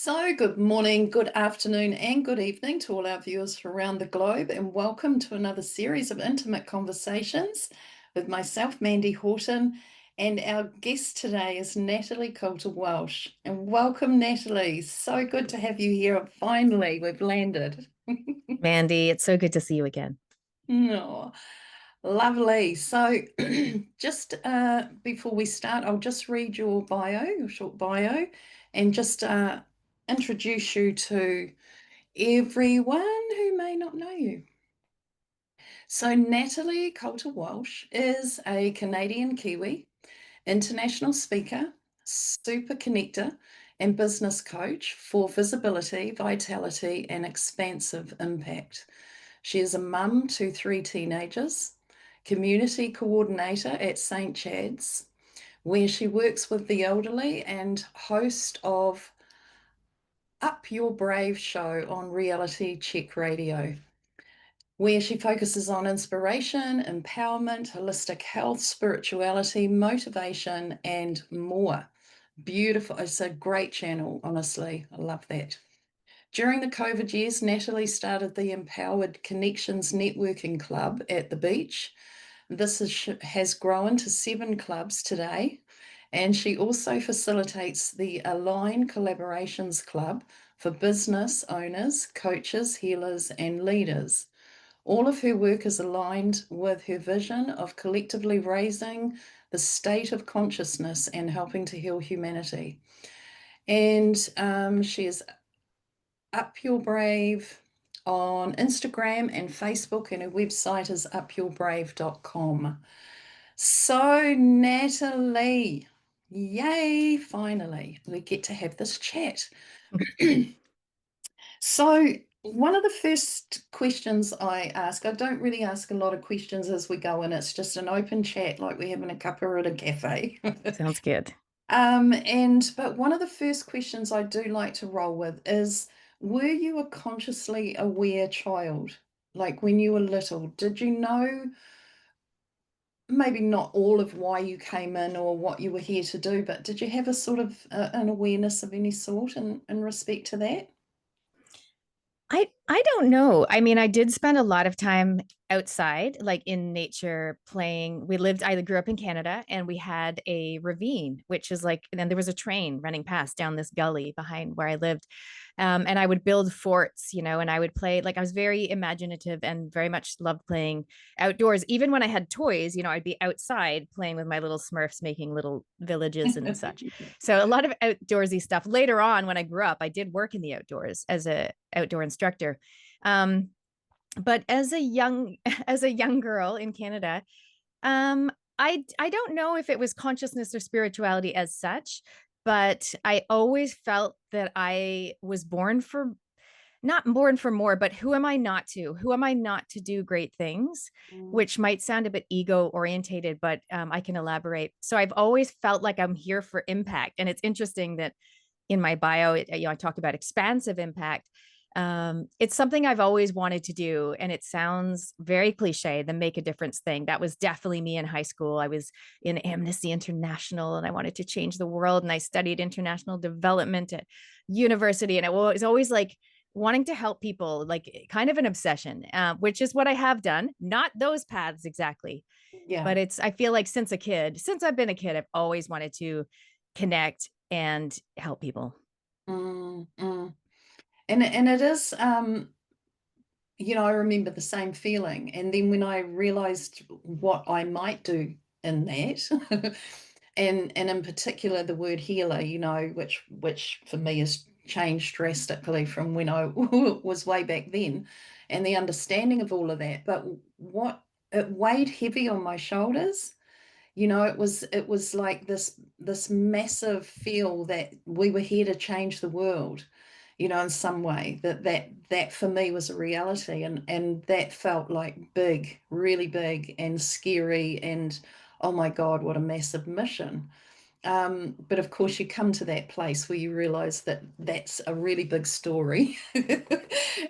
So, good morning, good afternoon, and good evening to all our viewers from around the globe, and welcome to another series of intimate conversations with myself, Mandy Horton, and our guest today is Natalie Cutler-Welsh. And welcome, Natalie. So good to have you here. Finally, we've landed. Mandy, it's so good to see you again. Oh, lovely. So, just before we start, I'll just read your bio, your short bio, and just introduce you to everyone who may not know you. So, Natalie Coulter-Walsh is a Canadian-Kiwi, international speaker, super connector, and business coach for visibility, vitality, and expansive impact. She is a mum to three teenagers, community coordinator at St. Chad's, where she works with the elderly, and host of Up Your Brave show on Reality Check Radio, where she focuses on inspiration, empowerment, holistic health, spirituality, motivation, and more. Beautiful. It's a great channel, honestly. I love that. During the COVID years, Natalie started the Empowered Connections Networking Club at the beach. This has grown to 7 clubs today, and she also facilitates the Align Collaborations Club for business owners, coaches, healers, and leaders. All of her work is aligned with her vision of collectively raising the state of consciousness and helping to heal humanity. And she is Up Your Brave on Instagram and Facebook, and her website is upyourbrave.com. So, Natalie, yay, finally, we get to have this chat. So, one of the first questions I ask, I don't really ask a lot of questions as we go in, it's just an open chat like we're having a cuppa at a cafe. Sounds good. But one of the first questions I do like to roll with is, were you a consciously aware child? Like when you were little, did you know maybe not all of why you came in or what you were here to do, but did you have a sort of an awareness of any sort in respect to that? I don't know. I mean, I did spend a lot of time outside, like in nature, playing. I grew up in Canada and we had a ravine, which is like, and then there was a train running past down this gully behind where I lived. And I would build forts, and I would play, like I was very imaginative and very much loved playing outdoors. Even when I had toys, I'd be outside playing with my little Smurfs, making little villages and such. So a lot of outdoorsy stuff. Later on, when I grew up, I did work in the outdoors as a outdoor instructor. Um, but as a young as a young girl in Canada, I don't know if it was consciousness or spirituality as such, but I always felt that I was born for not born for more, but who am I not to? Who am I not to do great things? Mm, Which might sound a bit ego orientated, but I can elaborate. So I've always felt like I'm here for impact. And it's interesting that in my bio, I talk about expansive impact. It's something I've always wanted to do. And it sounds very cliche, the make a difference thing. That was definitely me in high school. I was in Amnesty International and I wanted to change the world. And I studied international development at university. And it was always like wanting to help people, like kind of an obsession, which is what I have done. Not those paths exactly, yeah. but I feel like since I've been a kid, I've always wanted to connect and help people. Mm, mm. And it is, I remember the same feeling. And then when I realized what I might do in that, and in particular the word healer, which for me has changed drastically from when I was way back then, and the understanding of all of that. But what it weighed heavy on my shoulders. It was like this massive feel that we were here to change the world, in some way, that for me was a reality, and that felt like big, really big and scary, and oh my God, what a massive mission. But of course, you come to that place where you realize that that's a really big story,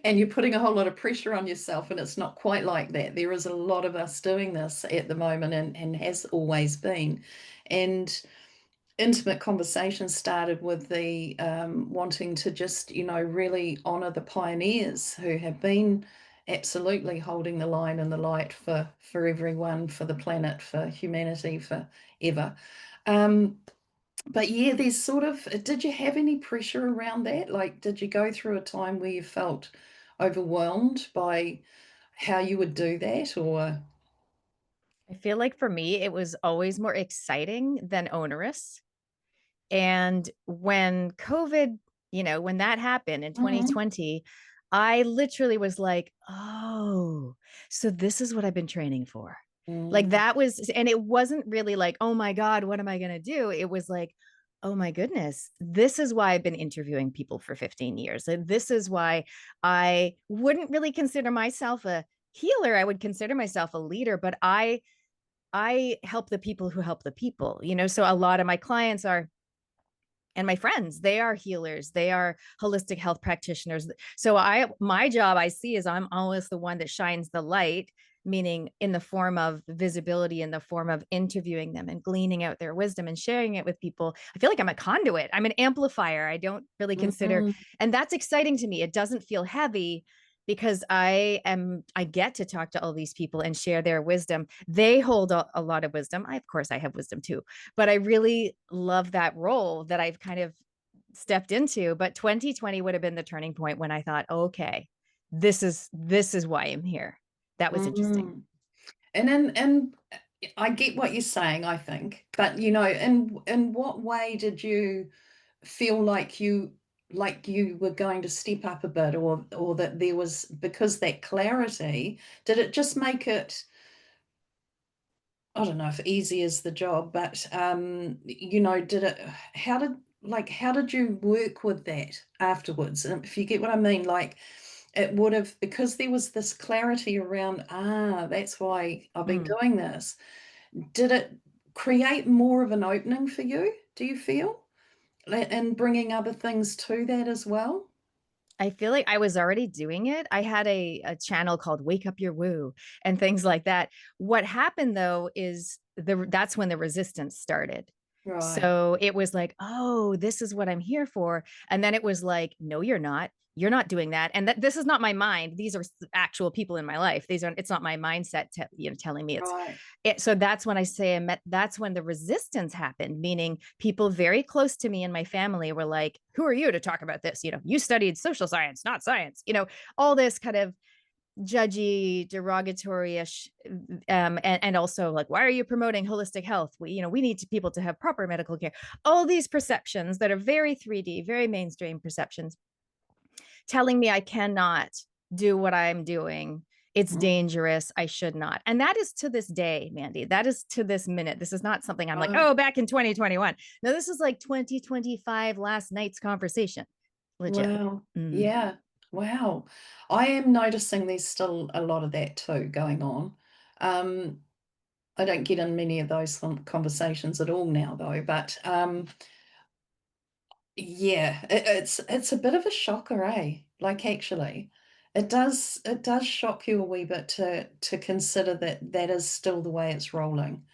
and you're putting a whole lot of pressure on yourself, and it's not quite like that. There is a lot of us doing this at the moment, and has always been. And intimate conversation started with the wanting to just, really honor the pioneers who have been absolutely holding the line and the light for everyone, for the planet, for humanity, forever. Um, but yeah, there's sort of, did you have any pressure around that? Like, did you go through a time where you felt overwhelmed by how you would do that, or? I feel like for me, it was always more exciting than onerous. And when COVID, when that happened in Mhm. 2020, I literally was like, oh, so this is what I've been training for. Like Mm, that was, and it wasn't really like, oh my God, what am I going to do? It was like, oh my goodness, this is why I've been interviewing people for 15 years. And this is why I wouldn't really consider myself a healer. I would consider myself a leader, but I help the people who help the people, so a lot of my clients are and my friends, they are healers, they are holistic health practitioners. So my job I see is I'm always the one that shines the light, meaning in the form of visibility, in the form of interviewing them and gleaning out their wisdom and sharing it with people. I feel like I'm a conduit, I'm an amplifier. I don't really consider, mhm, and that's exciting to me. It doesn't feel heavy because I get to talk to all these people and share their wisdom. They hold a lot of wisdom. Of course I have wisdom too, but I really love that role that I've kind of stepped into. But 2020 would have been the turning point when I thought, okay, this is why I'm here. That was interesting. mhm. And I get what you're saying, I think, but in what way did you feel like you were going to step up a bit, or that there was, because that clarity, did it just make it, I don't know if easy is the job, but did it, how did you work with that afterwards? If you get what I mean, like it would have, because there was this clarity around, that's why I've been Mm. doing this. Did it create more of an opening for you, do you feel? And bringing other things to that as well? I feel like I was already doing it. I had a channel called Wake Up Your Woo and things like that. What happened though is that's when the resistance started. Right, So it was like, oh, this is what I'm here for. And then it was like, no, you're not. You're not doing that. And this is not my mind. These are actual people in my life. It's not my mindset telling me right. so that's when I say that's when the resistance happened, meaning people very close to me and my family were like, who are you to talk about this? You studied social science, not science, all this kind of judgy, derogatory-ish, and also like, why are you promoting holistic health? We need people to have proper medical care. All these perceptions that are very 3D, very mainstream perceptions, telling me I cannot do what I'm doing. It's Mm, dangerous. I should not. And that is to this day, Mandy. That is to this minute. This is not something I'm like, right. oh, back in 2021. No, this is like 2025, last night's conversation. Legit. Wow. Mm. Yeah. Wow. I am noticing there's still a lot of that too going on. Um, I don't get in many of those conversations at all now, though. But yeah, it's a bit of a shocker, eh? Like actually, it does shock you a wee bit to consider that that is still the way it's rolling.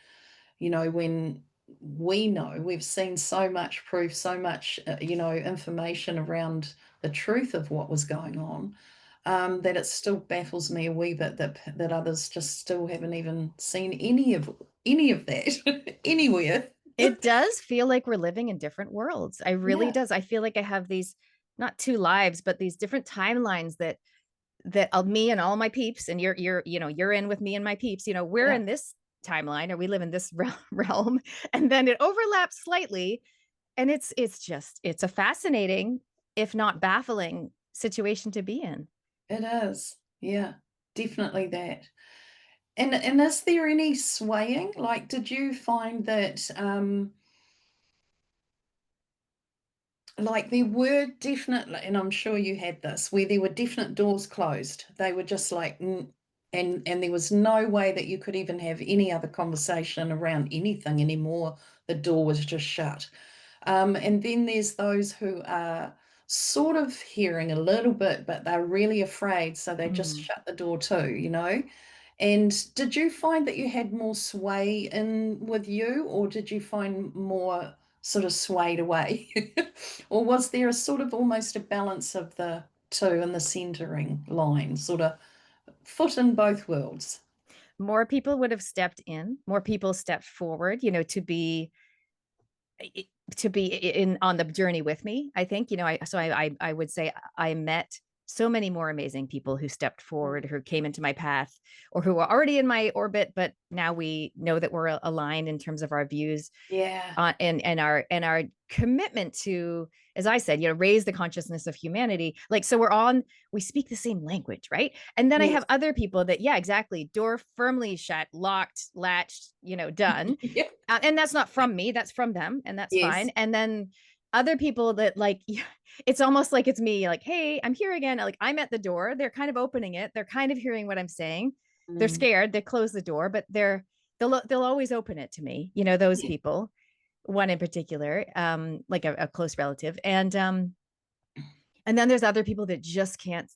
When we know we've seen so much proof, so much, information around the truth of what was going on, that it still baffles me a wee bit that others just still haven't even seen any of that anywhere. It does feel like we're living in different worlds. I really Yeah, does. I feel like I have these not two lives, but these different timelines that me and all my peeps, and you're in with me and my peeps. We're yeah, in this timeline, or we live in this realm, and then it overlaps slightly, and it's a fascinating, if not baffling, situation to be in. it is. Yeah, definitely that. And is there any swaying? Like, did you find that? Like there were definitely, and I'm sure you had this, where there were definite doors closed. They were just like, and there was no way that you could even have any other conversation around anything anymore. The door was just shut. And then there's those who are sort of hearing a little bit, but they're really afraid, so they just Mm. shut the door too. And did you find that you had more sway in with you, or did you find more sort of swayed away? Or was there a sort of almost a balance of the two in the centering line, sort of foot in both worlds? More people would have stepped in, more people stepped forward, you know, to be in on the journey with me. I think, you know, I would say I met so many more amazing people who stepped forward, who came into my path, or who were already in my orbit, but now we know that we're aligned in terms of our views, Yeah. and our commitment to, as I said, you know, raise the consciousness of humanity. Like, so we speak the same language, right? And then I Yes. have other people that, yeah, exactly, door firmly shut, locked, latched, you know, done. Yeah. And that's not from me, that's from them, and that's fine. Yes. And then other people that, like, it's almost like it's me, like, hey, I'm here again. Like, I'm at the door, they're kind of opening it, they're kind of hearing what I'm saying, they're Mm. scared, they close the door, but they'll always open it to me, you know, those Yeah. people. One in particular, like a close relative, and then there's other people that just can't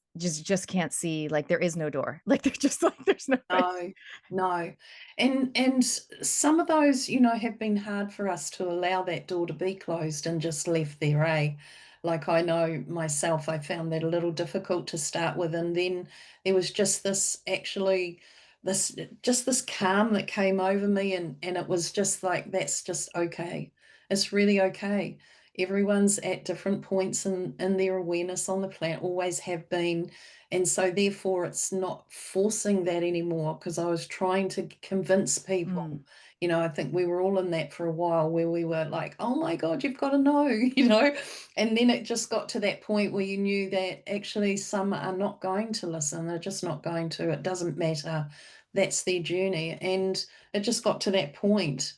see, like there is no door, like they're just like there's no way. No, no. And some of those, have been hard for us to allow that door to be closed and just left there, eh? Like I know myself, I found that a little difficult to start with. And then there was just this actually this calm that came over me, and it was just like, that's just okay. It's really okay. Everyone's at different points in their awareness on the planet, always have been, and so therefore it's not forcing that anymore, because I was trying to convince Mm, people. I think we were all in that for a while where we were like, oh my God, you've got to know, and then it just got to that point where you knew that actually some are not going to listen. They're just not going to. It doesn't matter. That's their journey. And it just got to that point.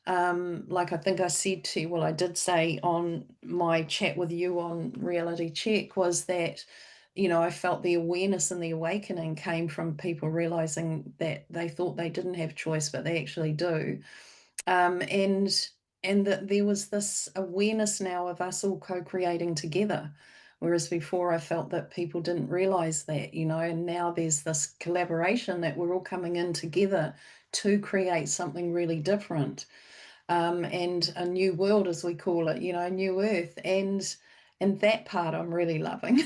Like I think I said to you, well, I did say on my chat with you on Reality Check, was that I felt the awareness and the awakening came from people realizing that they thought they didn't have choice, but they actually do. And that there was this awareness now of us all co-creating together. Whereas before I felt that people didn't realize that, and now there's this collaboration that we're all coming in together to create something really different, and a new world, as we call it, a new earth. And that part I'm really loving.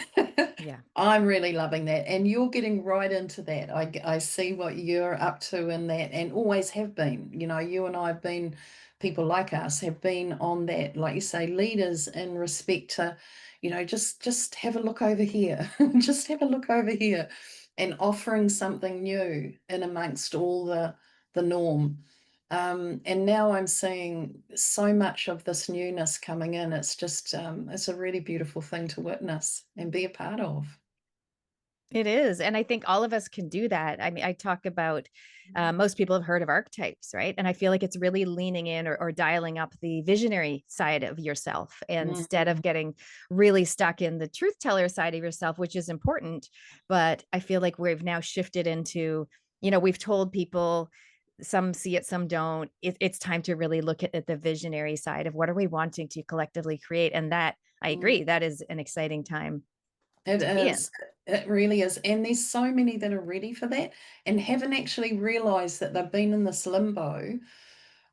yeah. I'm really loving that. And you're getting right into that. I see what you're up to in that, and always have been. You and I have been, people like us have been on that, like you say, leaders in respect to, just have a look over here. Just have a look over here, and offering something new in amongst all the norm. And now I'm seeing so much of this newness coming in. It's just, it's a really beautiful thing to witness and be a part of. It is. And I think all of us can do that. I mean, I talk about, most people have heard of archetypes, right? And I feel like it's really leaning in, or dialing up the visionary side of yourself, instead Mhm. of getting really stuck in the truth teller side of yourself, which is important. But I feel like we've now shifted into, you know, we've told people, some see it, some don't. It's time to really look at the visionary side of what are we wanting to collectively create. And that, I Mm. agree, that is an exciting time It to be in. is. It really is. And there's so many that are ready for that and haven't actually realized that they've been in this limbo.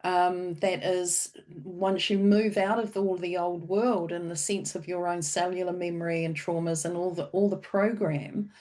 That is, once you move out of all the old world in the sense of your own cellular memory and traumas and all the program,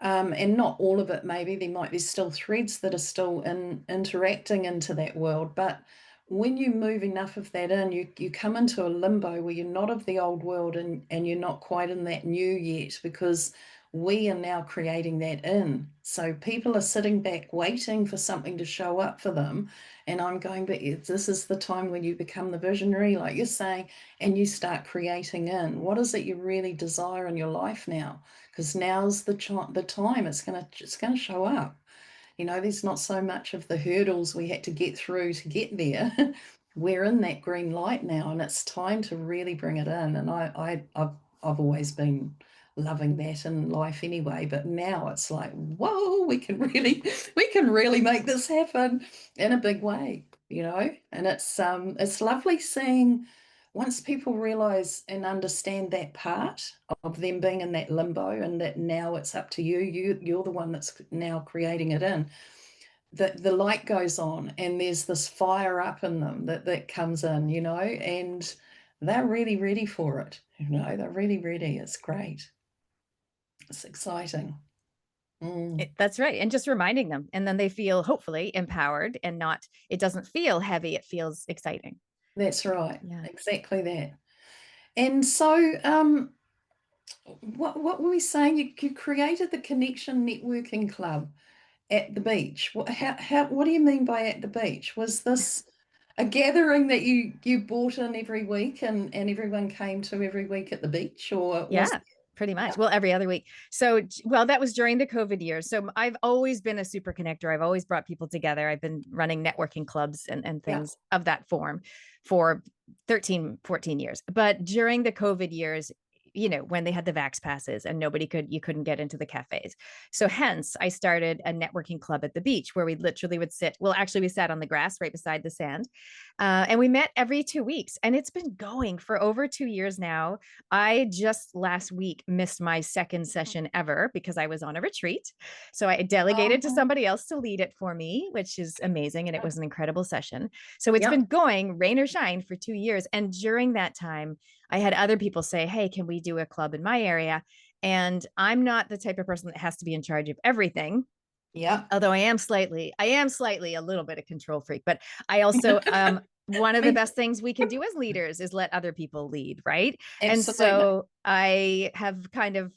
and not all of it, maybe there might be still threads that are still interacting into that world. But when you move enough of that in, you come into a limbo where you're not of the old world, and you're not quite in that new yet, because we are now creating that in. So people are sitting back waiting for something to show up for them. And I'm going, but this is the time when you become the visionary, like you're saying, and you start creating in. What is it you really desire in your life now? Because now's the time it's gonna show up. There's not so much of the hurdles we had to get through to get there. We're in that green light now, and it's time to really bring it in. And I've always been loving that in life anyway, but now it's like, whoa, we can really make this happen in a big way. And it's lovely seeing, once people realize and understand that part of them being in that limbo, and that now it's up to you, you're the one that's now creating it in. the light goes on and there's this fire up in them that comes in, and they're really ready for it. They're really ready. It's great. It's exciting. Mm, That's right. And just reminding them. And then they feel hopefully empowered and not, it doesn't feel heavy. It feels exciting. that's right. Yeah. Exactly that. And so, what were we saying? You created the Connection Networking Club at the beach. What do you mean by at the beach? Was this a gathering that you brought in every week and everyone came to every week at the beach, or was Yeah, pretty yeah, much. Well, every other week. So, well, that was during the COVID years. So I've always been a super connector. I've always brought people together. I've been running networking clubs and yeah, things of that form for 13, 14 years. But during the COVID years, when they had the vax passes and you couldn't get into the cafes. So hence I started a networking club at the beach where we literally would sit. Well, actually we sat on the grass right beside the sand. And we met every 2 weeks and it's been going for over 2 years now. I just last week missed my second session ever because I was on a retreat. So I delegated to um, somebody else to lead it for me, which is amazing. And it yeah, was an incredible session. So it's yep, been going rain or shine for 2 years. And during that time, I had other people say, hey, can we do a club in my area? And I'm not the type of person that has to be in charge of everything, yep. although I am slightly a little bit of control freak, but I also one of the Me best things we can do as leaders is let other people lead, right? And absolutely. so I have kind of,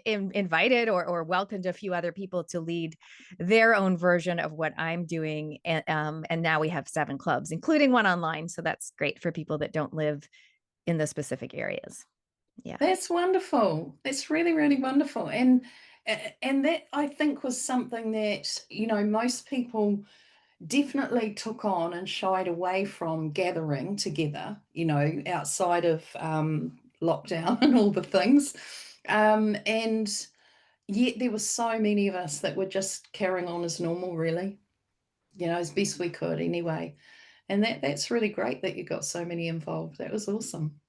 invited or welcomed a few other people to lead their own version of what I'm doing. And now we have 7 clubs, including one online. So that's great for people that don't live in the specific areas. Yeah. That's wonderful. That's really, really wonderful. And that I think was something that, most people definitely took on and shied away from gathering together, outside of lockdown and all the things. And yet there were so many of us that were just carrying on as normal, really, as best we could anyway. And that's really great that you got so many involved. That was awesome.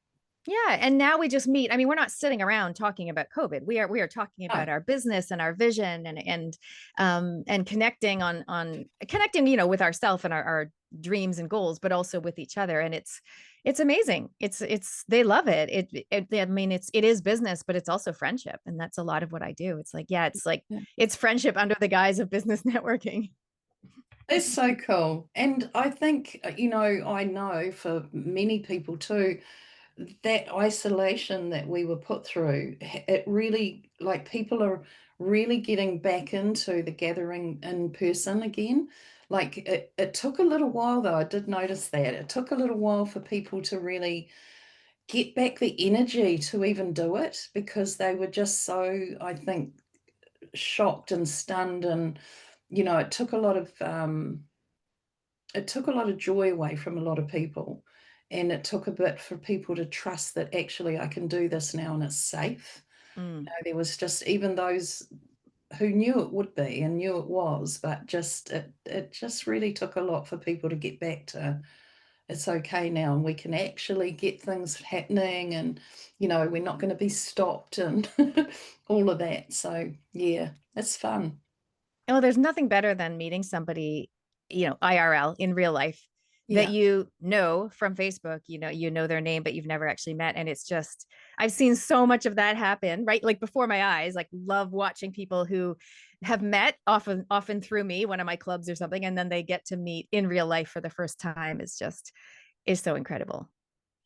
Yeah, and now we just meet. I mean, we're not sitting around talking about COVID. We are talking Oh, about our business and our vision and connecting on connecting, with ourselves and our dreams and goals, but also with each other. And it's amazing. It's they love it. I mean, it is business, but it's also friendship, and that's a lot of what I do. It's like yeah. it's friendship under the guise of business networking. That's so cool. And I think, I know for many people too, that isolation that we were put through, it really, like, people are really getting back into the gathering in person again. Like, it took a little while, though. I did notice that. It took a little while for people to really get back the energy to even do it because they were just so, I think, shocked and stunned. And, it took a lot of joy away from a lot of people. And it took a bit for people to trust that actually I can do this now and it's safe. Mm. There was just even those who knew it would be and knew it was, but it just really took a lot for people to get back to it's okay now and we can actually get things happening and we're not going to be stopped and all of that. So yeah, it's fun. Oh, there's nothing better than meeting somebody, IRL in real life that Yeah. from Facebook, you know their name, but you've never actually met. And it's just, I've seen so much of that happen, right? Like before my eyes, like love watching people who have met often through me, one of my clubs or something, and then they get to meet in real life for the first time is so incredible.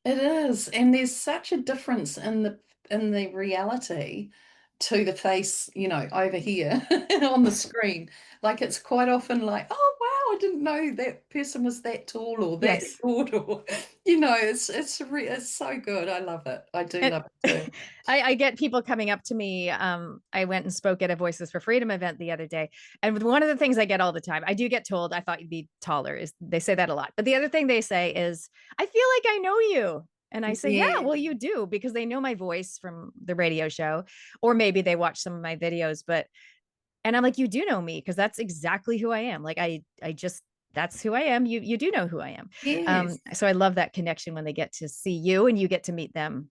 It is, and there's such a difference in the reality to the face, over here on the screen. Like it's quite often like, oh wow, I didn't know that person was that tall or that Yes. short, or it's so good. I love it. I do And love it too. I get people coming up to me. I went and spoke at a Voices for Freedom event the other day. And one of the things I get all the time, I do get told, I thought you'd be taller. Is they say that a lot. But the other thing they say is, I feel like I know you. And I say, yeah, Yeah, well, you do, because they know my voice from the radio show, or maybe they watch some of my videos. And I'm like, you do know me, because that's exactly who I am. Like I just, that's who I am. You do know who I am. yes. So I love that connection when they get to see you and you get to meet them.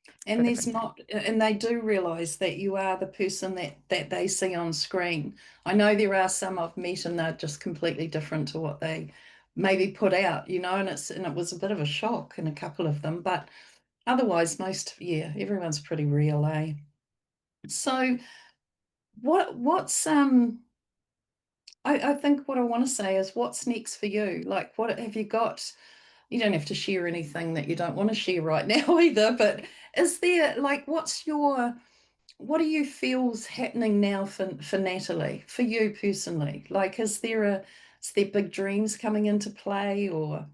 for And the there's first time. not, and they do realize that you are the person that they see on screen. I know there are some I've met and they're just completely different to what they maybe put out, and it was a bit of a shock in a couple of them, but otherwise yeah, everyone's pretty real, eh? So what's I think what I want to say is what's next for you? Like what have you got? You don't have to share anything that you don't want to share right now either, but is there like what do you feel's happening now for Natalie, for you personally? Like is there big dreams coming into play or,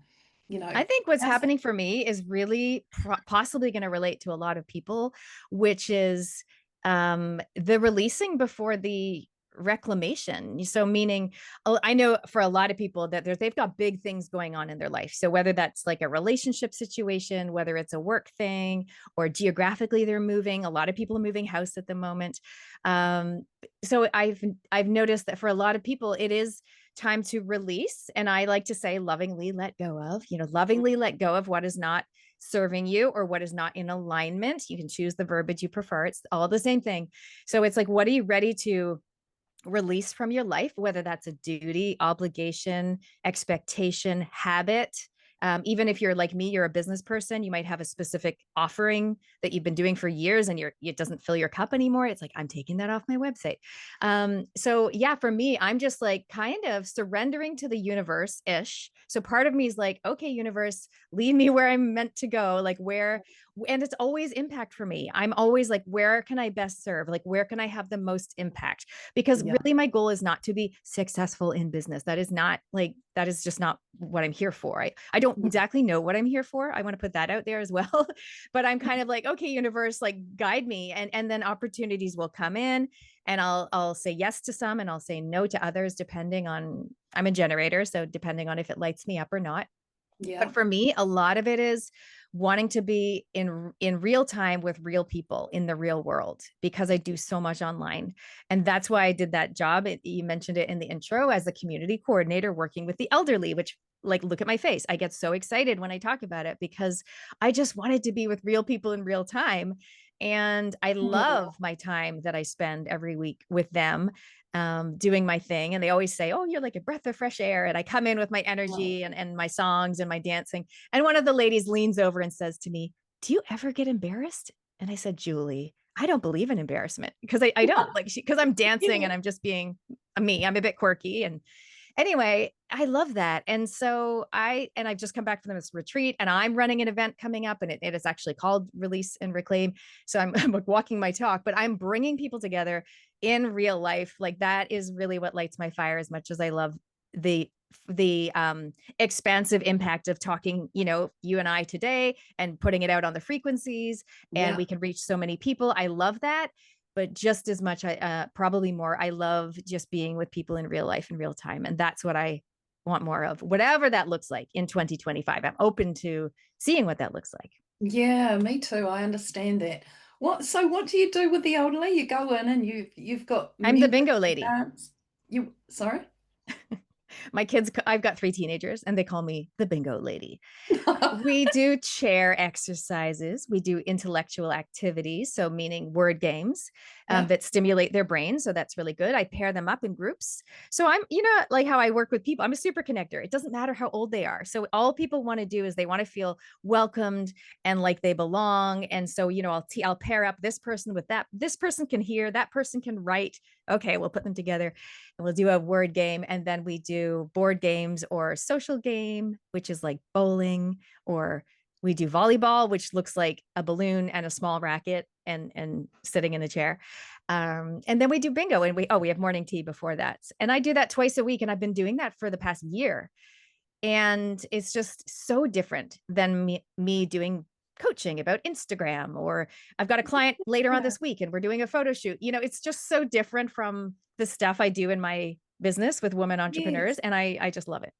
you know, I think what's how's it? happening for me is really possibly going to relate to a lot of people, which is the releasing before the reclamation. So, meaning, I know for a lot of people that they've got big things going on in their life. So, whether that's like a relationship situation, whether it's a work thing, or geographically they're moving, a lot of people are moving house at the moment. So, I've noticed that for a lot of people, it is time to release. And I like to say, lovingly let go of, lovingly let go of what is not serving you or what is not in alignment. You can choose the verbiage you prefer. It's all the same thing. So it's like, what are you ready to release from your life, whether that's a duty, obligation, expectation, habit? Even if you're like me, you're a business person, you might have a specific offering that you've been doing for years and it doesn't fill your cup anymore. It's like, I'm taking that off my website. So yeah, for me, I'm just like kind of surrendering to the universe ish. So part of me is like, okay, universe, lead me where I'm meant to go. Like where, and it's always impact for me. I'm always like, where can I best serve? Like, where can I have the most impact? Because Yeah. really my goal is not to be successful in business. That is just not what I'm here for. I don't exactly know what I'm here for. I want to put that out there as well. But I'm kind of like, okay, universe, like guide me. And then opportunities will come in and I'll say yes to some and I'll say no to others, depending on, I'm a generator. So depending on if it lights me up or not. But Yeah. for me, a lot of it is wanting to be in real time with real people in the real world because I do so much online. And that's why I did that job. You mentioned it in the intro as a community coordinator working with the elderly, which, like, look at my face. I get so excited when I talk about it because I just wanted to be with real people in real time. And I Yeah. love my time that I spend every week with them, doing my thing. And they always say, oh, you're like a breath of fresh air. And I come in with my Oh, energy and my songs and my dancing. And one of the ladies leans over and says to me, do you ever get embarrassed? And I said, Julie, I don't believe in embarrassment because I don't like, because I'm dancing yeah. and I'm just being me. I'm a bit quirky. And anyway, I love that. And so I've just come back from this retreat and I'm running an event coming up and it is actually called Release and Reclaim. So I'm like walking my talk, but I'm bringing people together in real life. Like that is really what lights my fire, as much as I love the expansive impact of talking, you and I today and putting it out on the frequencies, and Yeah. we can reach so many people. I love that. But just as much, probably more, I love just being with people in real life in real time. And that's what I want more of, whatever that looks like in 2025. I'm open to seeing what that looks like. Yeah, me too. I understand that. What do you do with the elderly? You go in and you've got I'm the music bingo and lady. dance. You sorry? My kids, I've got 3 teenagers and they call me the bingo lady. We do chair exercises. We do intellectual activities, so meaning word games, Yeah. that stimulate their brain. So that's really good. I pair them up in groups. So I'm, like how I work with people, I'm a super connector. It doesn't matter how old they are. So all people want to do is they want to feel welcomed and like they belong. And so, I'll pair up this person with that. This person can hear, that person can write. Okay, we'll put them together and we'll do a word game. And then we do board games or social game, which is like bowling, or we do volleyball, which looks like a balloon and a small racket and sitting in a chair. And then we do bingo, and we have morning tea before that. And I do that twice a week, and I've been doing that for the past year. And it's just so different than me doing coaching about Instagram, or I've got a client later on Yeah. this week and we're doing a photo shoot. It's just so different from the stuff I do in my business with women entrepreneurs. Yes. And I just love it.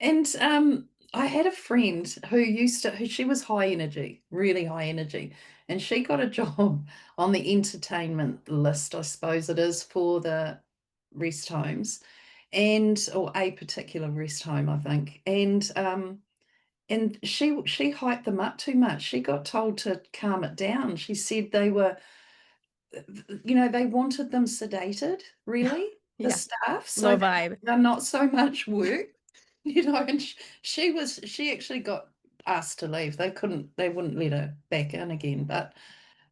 And I had a friend who she was high energy, really high energy, and she got a job on the entertainment list, I suppose it is, for the rest homes, and or a particular rest home, I think. And and she hyped them up too much. She got told to calm it down. She said they were, they wanted them sedated, really, the Yeah, staff, so low vibe. they're not so much work, and she actually got asked to leave. They wouldn't let her back in again, but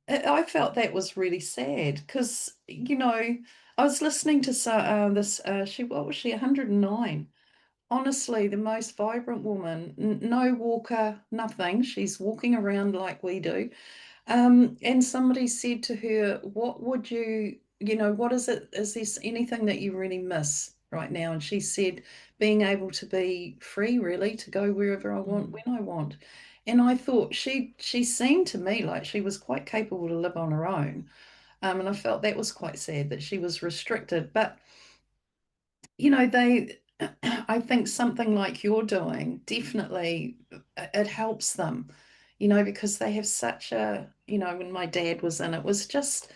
I felt that was really sad because, I was listening to this, what was she, 109? Honestly, the most vibrant woman, no walker, nothing. She's walking around like we do. And somebody said to her, what would what is it? Is there anything that you really miss right now? And she said, being able to be free, really, to go wherever I want, Mm. when I want. And I thought she seemed to me like she was quite capable to live on her own. And I felt that was quite sad that she was restricted. But they, I think something like you're doing, definitely it helps them, because they have such when my dad was in, it was just,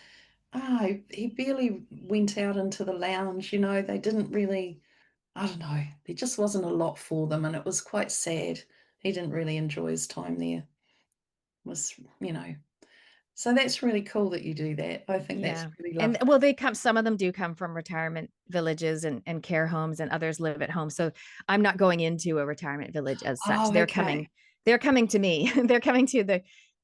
he barely went out into the lounge, they didn't really, I don't know, there just wasn't a lot for them, and it was quite sad. He didn't really enjoy his time there, was, so that's really cool that you do that. I think that's Yeah. really And lovely. well, some of them do come from retirement villages and care homes, and others live at home. So I'm not going into a retirement village as such. Oh, okay. They're coming to me. They're coming to the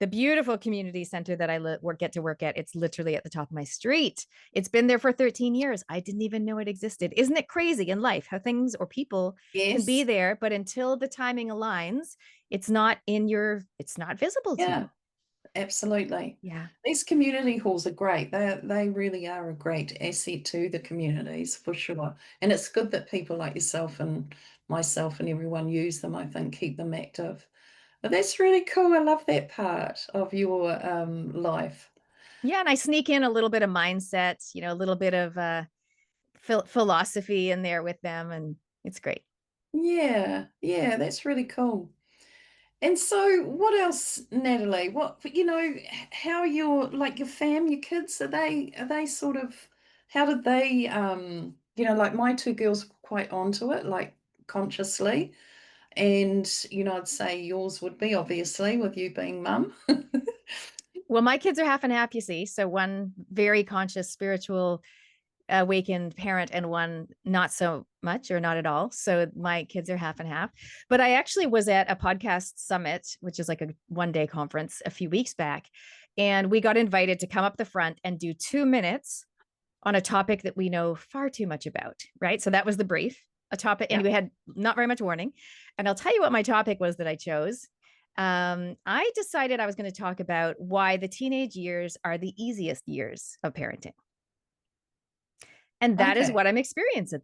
beautiful community center that get to work at. It's literally at the top of my street. It's been there for 13 years. I didn't even know it existed. Isn't it crazy in life how things or people can be Yes. there, but until the timing aligns, it's not visible to you. Yeah. Absolutely. Yeah. These community halls are great. They really are a great asset to the communities for sure. And it's good that people like yourself and myself and everyone use them, I think, keep them active. But that's really cool. I love that part of your life. Yeah, and I sneak in a little bit of mindset, a little bit of philosophy in there with them, and it's great. Yeah, yeah, that's really cool. And so what else, Natalie? How your fam, your kids, are they sort of, how did they like my two girls were quite onto it, like consciously. And I'd say yours would be obviously with you being mum. Well, my kids are half and half, you see. So one very conscious, spiritual, awakened parent, and one not so much or not at all. So my kids are half and half. But I actually was at a podcast summit, which is like a 1 day conference a few weeks back. And we got invited to come up the front and do 2 minutes on a topic that we know far too much about, right? So that was the brief, a topic, and Yeah. we had not very much warning. And I'll tell you what my topic was that I chose. I decided I was going to talk about why the teenage years are the easiest years of parenting. And that is Okay. what I'm experiencing.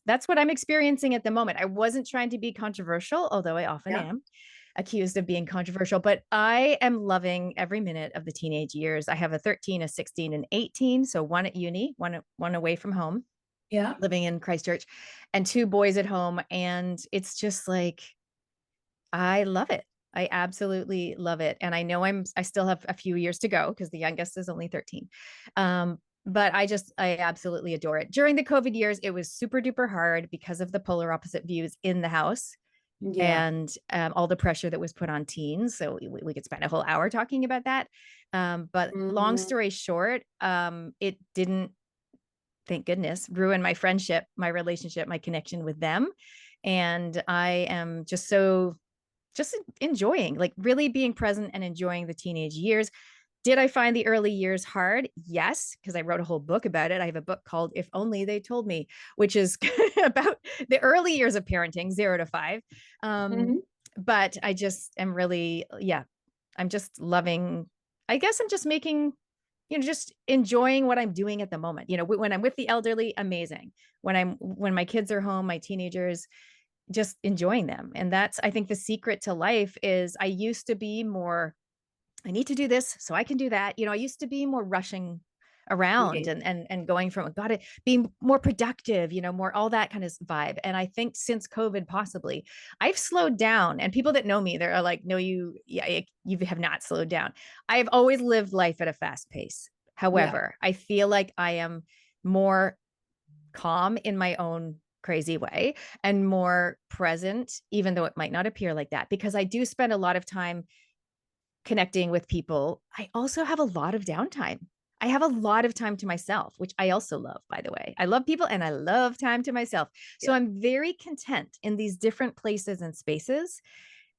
That's what I'm experiencing at the moment. I wasn't trying to be controversial, although I often Yeah. am accused of being controversial, but I am loving every minute of the teenage years. I have a 13, a 16, and 18. So one at uni, one away from home, Yeah. living in Christchurch, and two boys at home. And it's just like, I love it. I absolutely love it. And I know I still have a few years to go because the youngest is only 13. But I absolutely adore it. During the COVID years, it was super duper hard because of the polar opposite views in the house Yeah. and all the pressure that was put on teens. So we could spend a whole hour talking about that. But long Mm, story short, it didn't, thank goodness, ruin my friendship, my relationship, my connection with them. And I am just enjoying, like really being present and enjoying the teenage years. Did I find the early years hard? Yes, because I wrote a whole book about it. I have a book called If Only They Told Me, which is about the early years of parenting, 0 to 5. Um, mhm. but I just am really, yeah, I'm just loving, I guess I'm just making, just enjoying what I'm doing at the moment. When I'm with the elderly, amazing. When my kids are home, my teenagers, just enjoying them. And that's, I think, the secret to life is I used to be more, I need to do this so I can do that. I used to be more rushing around Yeah. and going from got to being more productive, more all that kind of vibe. And I think since COVID, possibly, I've slowed down. And people that know me, they're like, no, you have not slowed down. I've always lived life at a fast pace. Yeah. However, I feel like I am more calm in my own crazy way and more present, even though it might not appear like that, because I do spend a lot of time connecting with people. I also have a lot of downtime. I have a lot of time to myself, which I also love, by the way. I love people and I love time to myself. So Yeah. I'm very content in these different places and spaces.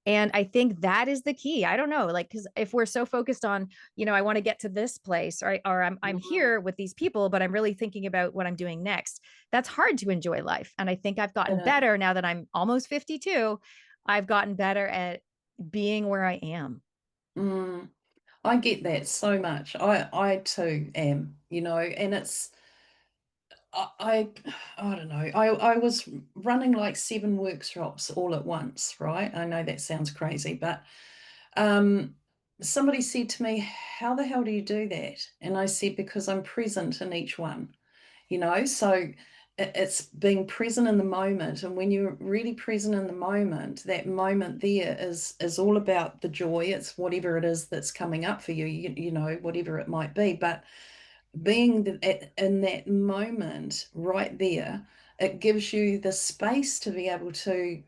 And I think that is the key. I don't know, like, because if we're so focused on, I want to get to this place, or I'm Mm. here with these people, but I'm really thinking about what I'm doing next. That's hard to enjoy life. And I think I've gotten It is. better now that I'm almost 52. I've gotten better at being where I am. Mm. I get that so much. I too am, and I I don't know. I was running like seven workshops all at once, right? I know that sounds crazy, but um, somebody said to me, "How the hell do you do that?" And I said, "Because I'm present in each one." So it's being present in the moment, and when you're really present in the moment, that moment there is all about the joy. It's whatever it is that's coming up for you, whatever it might be, but being in that moment right there, it gives you the space to be able to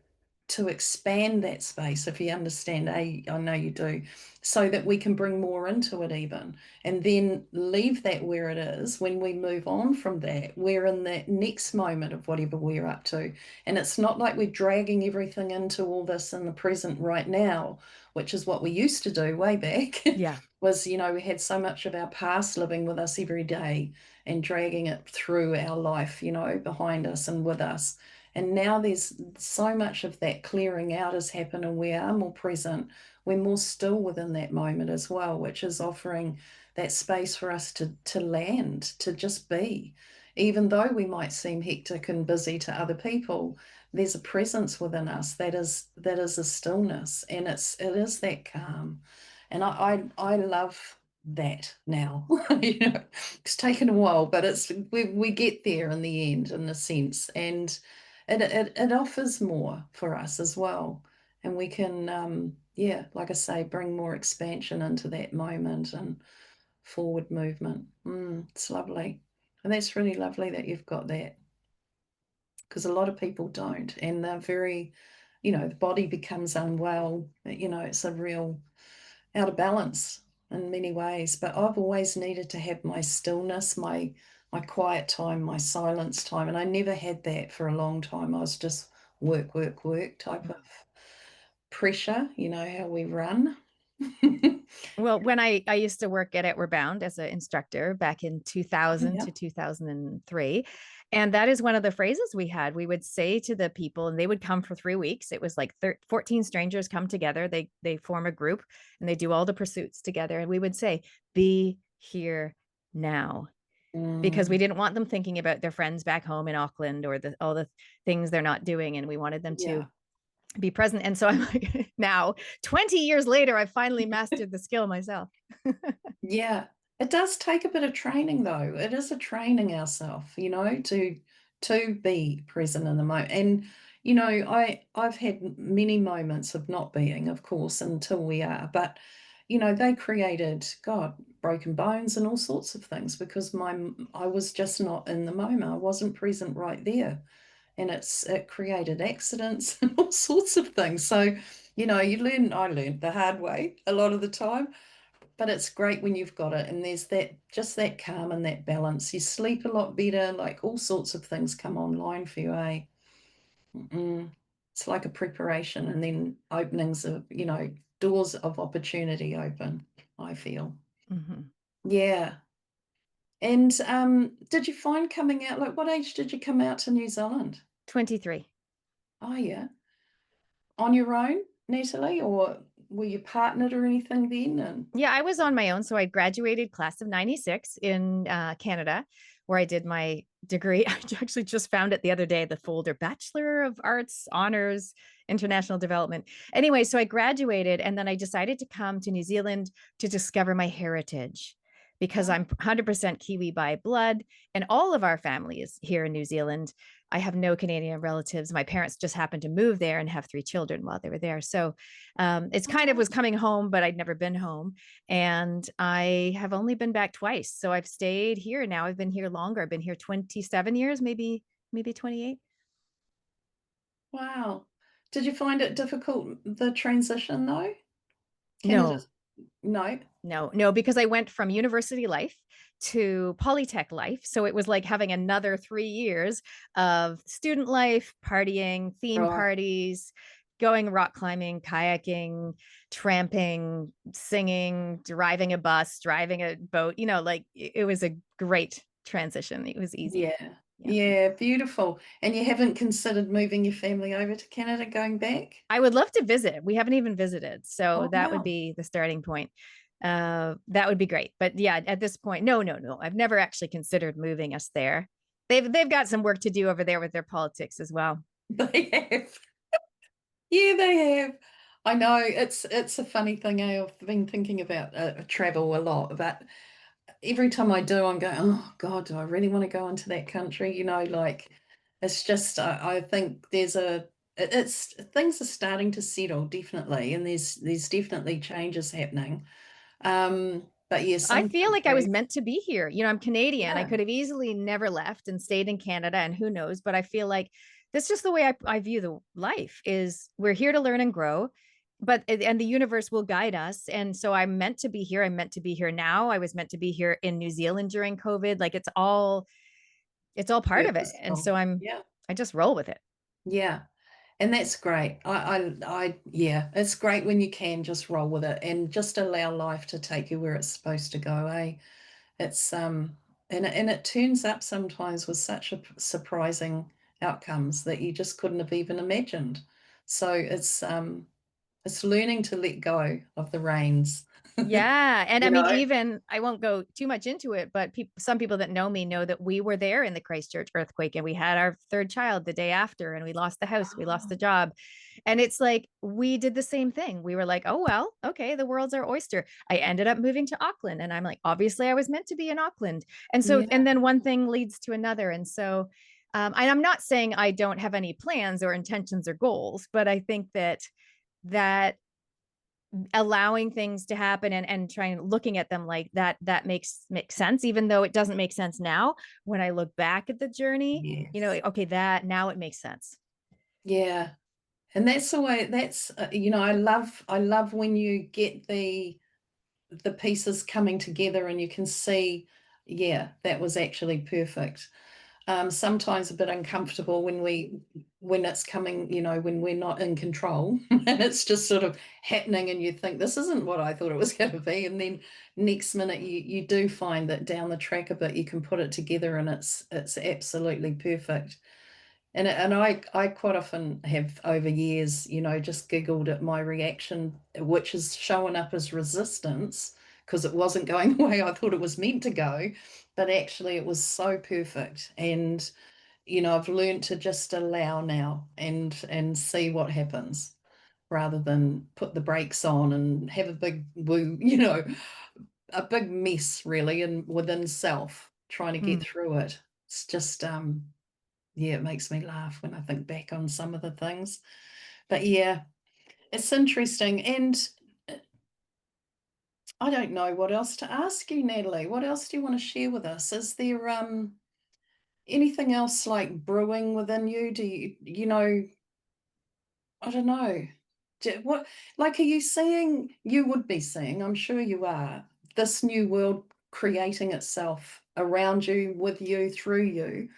expand that space, if you understand. I know you do, so that we can bring more into it even, and then leave that where it is. When we move on from that, we're in that next moment of whatever we're up to, and it's not like we're dragging everything into all this in the present right now, which is what we used to do way back. Yeah. Was, we had so much of our past living with us every day and dragging it through our life, behind us and with us. And now there's so much of that clearing out has happened, and we are more present. We're more still within that moment as well, which is offering that space for us to land, to just be. Even though we might seem hectic and busy to other people, there's a presence within us that is a stillness, and it is that calm. And I love that now. It's taken a while, but we get there in the end, in a sense, and it offers more for us as well, and we can yeah, like I say, bring more expansion into that moment and forward movement. It's lovely, and that's really lovely that you've got that, because a lot of people don't, and they're very, the body becomes unwell. It's a real out of balance in many ways. But I've always needed to have my stillness, my quiet time, my silence time, and I never had that for a long time. I was just work, work, work type of pressure. How we run. Well, when I used to work at Outward Bound as an instructor back in 2000 Yeah. to 2003, and that is one of the phrases we had. We would say to the people, and they would come for 3 weeks. It was like 14 strangers come together. They form a group and they do all the pursuits together. And we would say, "Be here now," because we Mm, didn't want them thinking about their friends back home in Auckland or all the things they're not doing, and we wanted them to yeah. be present. And so I'm like, now 20 years later, I finally mastered the skill myself. Yeah, it does take a bit of training though. It is a training ourselves, to be present in the moment. And I've had many moments of not being, of course, until we are. But they created, God, broken bones and all sorts of things, because I was just not in the moment. I wasn't present right there, and it created accidents and all sorts of things. So I learned the hard way a lot of the time, but it's great when you've got it, and there's that calm and that balance. You sleep a lot better, like all sorts of things come online for you, eh? Mm. It's like a preparation, and then openings of, doors of opportunity open, I feel. Mhm. Yeah. And did you find coming out, like, what age did you come out to New Zealand? 23. Oh, yeah. On your own, Natalie, or were you partnered or anything then? And Yeah, I was on my own. So I graduated class of 96 in Canada, where I did my degree. I actually just found it the other day, the folder Bachelor of Arts, Honors, International Development. Anyway, so I graduated and then I decided to come to New Zealand to discover my heritage because oh, I'm 100% Kiwi by blood, and all of our family is here in New Zealand. I have no Canadian relatives. My parents just happened to move there and have 3 children while they were there. So it's kind of was coming home, but I'd never been home. And I have only been back twice. So I've stayed here now. I've been here longer. I've been here 27 years, maybe 28. Wow. Did you find it difficult, the transition though? Canada, No, no. no, because I went from university life to polytech life. So it was like having another 3 years of student life, partying, theme Right. parties, going rock climbing, kayaking, tramping, singing, driving a bus, driving a boat. Like it was a great transition. It was easy. Yeah. Yeah. Yeah, beautiful. And you haven't considered moving your family over to Canada, going back? I would love to visit. We haven't even visited. So Oh, that would wow. be the starting point. That would be great. But yeah, at this point, no, no, no. I've never actually considered moving us there. They've got some work to do over there with their politics as well. They have. Yeah, they have. I know it's a funny thing. I've been thinking about travel a lot, but every time I do, I'm going, oh God, do I really want to go into that country? Like it's just I think it's things are starting to settle definitely, and there's definitely changes happening. But yeah, I some feel like I was countries, meant to be here. I'm Canadian. I yeah, could have easily never left and stayed in Canada, and who knows, but I feel like that's just the way I view the life is we're here to learn and grow, but and the universe will guide us. And so I'm meant to be here. I'm meant to be here now. I was meant to be here in New Zealand during COVID. Like it's all part of it. And purposeful. so Yeah, I just roll with it. yeah. And that's great. Yeah, it's great when you can just roll with it and just allow life to take you where it's supposed to go, eh? It's and it turns up sometimes with such surprising outcomes that you just couldn't have even imagined. So it's learning to let go of the reins. Yeah. And I You mean, know? even I won't go too much into it, but some people that know me know that we were there in the Christchurch earthquake and we had our third child the day after and we lost the house, we lost Oh, the job. And it's like we did the same thing. We were like, oh, well, okay, the world's our oyster. I ended up moving to Auckland and I'm like, obviously, I was meant to be in Auckland. And so, yeah, and then one thing leads to another. And so, and I'm not saying I don't have any plans or intentions or goals, but I think that allowing things to happen and trying looking at them like that makes sense, even though it doesn't make sense now. When I look back at the journey, yes. okay, that now it makes sense. Yeah. And that's the way that's I love when you get the pieces coming together and you can see, yeah, that was actually perfect. Sometimes a bit uncomfortable when it's coming, when we're not in control and it's just sort of happening and you think this isn't what I thought it was going to be. And then next minute you do find that down the track a bit you can put it together and it's absolutely perfect. And I quite often have over years, just giggled at my reaction, which is showing up as resistance because it wasn't going the way I thought it was meant to go. But actually, it was so perfect. And, I've learned to just allow now and see what happens rather than put the brakes on and have a big woo, a big mess really and within self trying to get Hmm. through it. It's just yeah, it makes me laugh when I think back on some of the things. But yeah, it's interesting. And uh, I don't know what else to ask you, Natalie. What else do you want to share with us? Is there anything else like brewing within you? Do I don't know. What like are you seeing you would be seeing, I'm sure you are, this new world creating itself around you, with you, through you.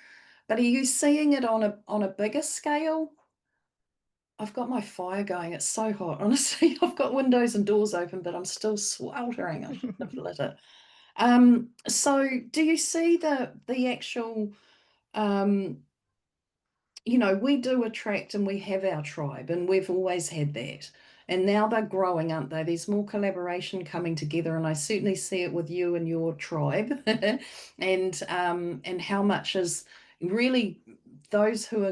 But are you seeing it on a bigger scale? I've got my fire going. It's so hot. Honestly, I've got windows and doors open, but I'm still sweltering. I shouldn't have lit it. So do you see the actual um we do attract and we have our tribe, and we've always had that. And now they're growing, aren't they? There's more collaboration coming together, and I certainly see it with you and your tribe, and how much is really those who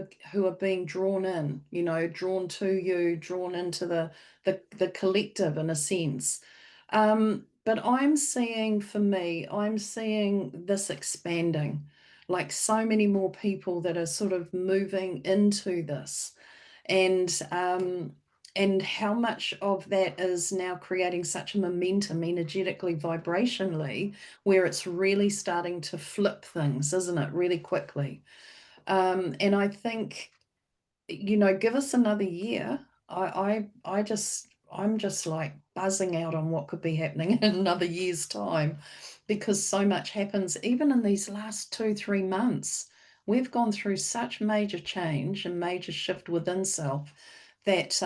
are being drawn in, drawn to you, drawn into the collective in a sense. But for me, I'm seeing this expanding, like so many more people that are sort of moving into this, and how much of that is now creating such a momentum energetically, vibrationally, where it's really starting to flip things, isn't it, really quickly. And I think give us another year. I'm just like buzzing out on what could be happening in another year's time because so much happens, even in these last 2, 3 months. We've gone through such major change and major shift within self that,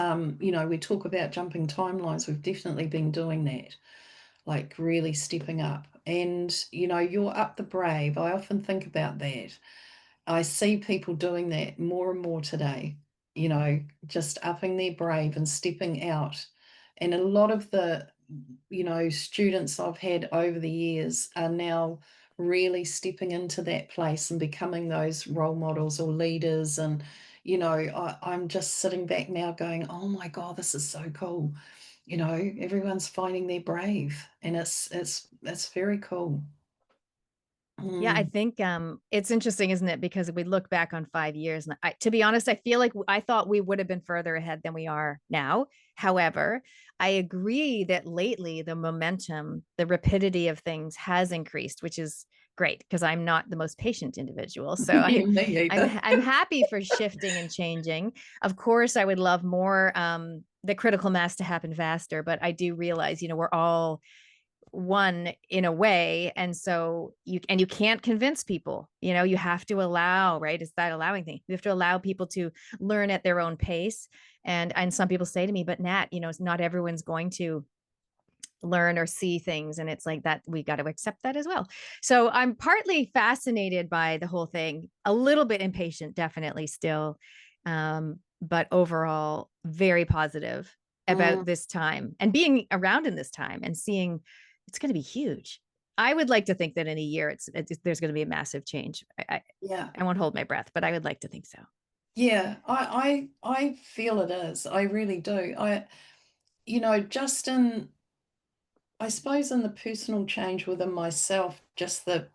we talk about jumping timelines. We've definitely been doing that, like really stepping up. And, you're up the brave. I often think about that. I see people doing that more and more today, just upping their brave and stepping out. And a lot of the, students I've had over the years are now really stepping into that place and becoming those role models or leaders. And, I'm just sitting back now going, oh my God, this is so cool. Everyone's finding their brave and it's very cool. Yeah, I Mm. think it's interesting, isn't it? Because we look back on 5 years, and to be honest, I feel like I thought we would have been further ahead than we are now. However, I agree that lately the momentum, the rapidity of things has increased, which is great because I'm not the most patient individual. So Yeah, me either. I'm happy for shifting and changing. Of course, I would love more the critical mass to happen faster, but I do realize, we're all one in a way, and so you can't convince people, you have to allow, right? It's that allowing thing. You have to allow people to learn at their own pace. And some people say to me, but Nat, it's not everyone's going to learn or see things, and it's like that we got to accept that as well. So I'm partly fascinated by the whole thing, a little bit impatient definitely still, but overall very positive Mm, about this time and being around in this time and seeing it's going to be huge. I would like to think that in a year there's going to be a massive change. yeah. I won't hold my breath, but I would like to think so. Yeah, I feel it is. I really do. Just in, I suppose, in the personal change within myself, just the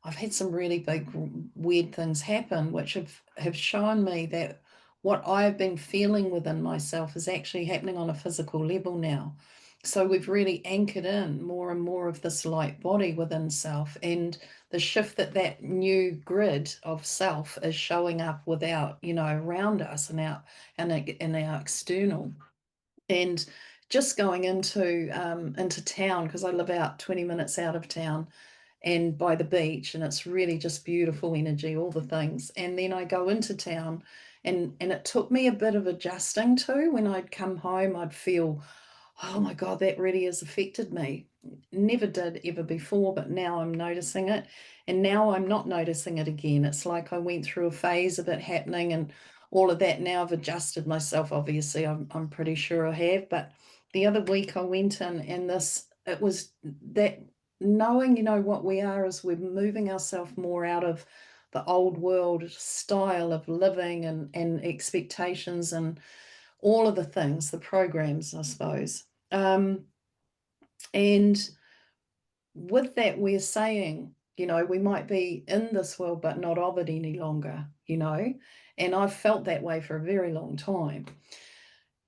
I've had some really big weird things happen, which have shown me that what I've been feeling within myself is actually happening on a physical level now. So we've really anchored in more and more of this light body within self, and the shift that new grid of self is showing up without, around us and in our external. And just going into town, because I live out 20 minutes out of town and by the beach, and it's really just beautiful energy, all the things. And then I go into town, and it took me a bit of adjusting to. When I'd come home, I'd feel, oh my God, that really has affected me. Never did ever before, but now I'm noticing it. And now I'm not noticing it again. It's like I went through a phase of it happening and all of that. Now I've adjusted myself, obviously. I'm pretty sure I have. But the other week I went in, and it was that knowing, what we are is we're moving ourselves more out of the old world style of living and expectations and all of the things, the programs, I suppose. And with that, we're saying, we might be in this world, but not of it any longer, And I've felt that way for a very long time.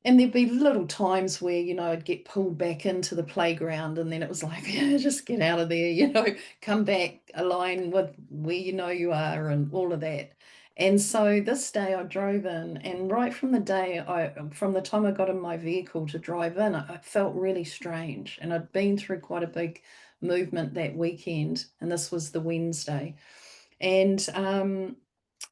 And there'd be little times where, I'd get pulled back into the playground, and then it was like, yeah, just get out of there, come back, align with where you are, and all of that. And so this day I drove in, and right from from the time I got in my vehicle to drive in, I felt really strange. And I'd been through quite a big movement that weekend, and this was the Wednesday. And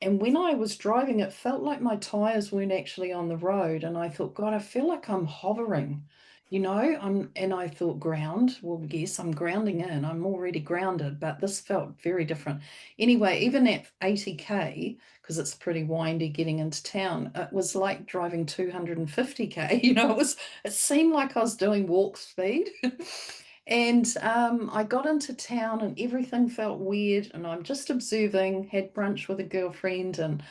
when I was driving, it felt like my tires weren't actually on the road. And I thought, God, I feel like I'm hovering, and I thought, ground. Well, yes, I'm grounding in. I'm already grounded, but this felt very different. Anyway, even at 80K, because it's pretty windy getting into town, it was like driving 250K. It seemed like I was doing walk speed. And I got into town and everything felt weird. And I'm just observing, had brunch with a girlfriend and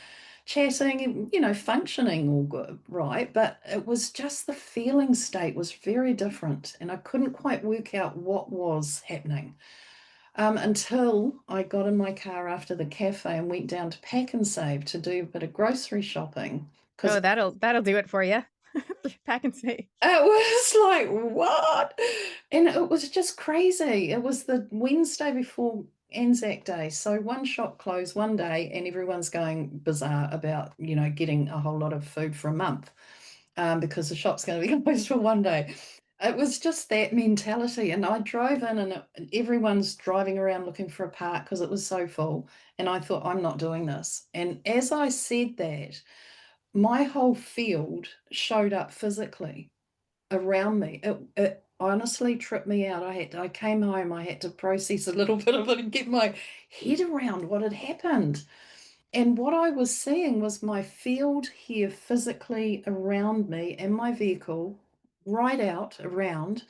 chatting and, functioning all good, right? But it was just the feeling state was very different. And I couldn't quite work out what was happening until I got in my car after the cafe and went down to Pack and Save to do a bit of grocery shopping. Because Oh, that'll do it for you. Pack and say. it was like, what? And it was just crazy. It was the Wednesday before. Anzac Day. So one shop closed one day, and everyone's going bizarre about, getting a whole lot of food for a month, because the shop's going to be closed for one day. It was just that mentality. And I drove in, and everyone's driving around looking for a park because it was so full. And I thought, I'm not doing this. And as I said that, my whole field showed up physically around me. It honestly tripped me out. I came home, I had to process a little bit of it and get my head around what had happened. And what I was seeing was my field here physically around me and my vehicle right out around,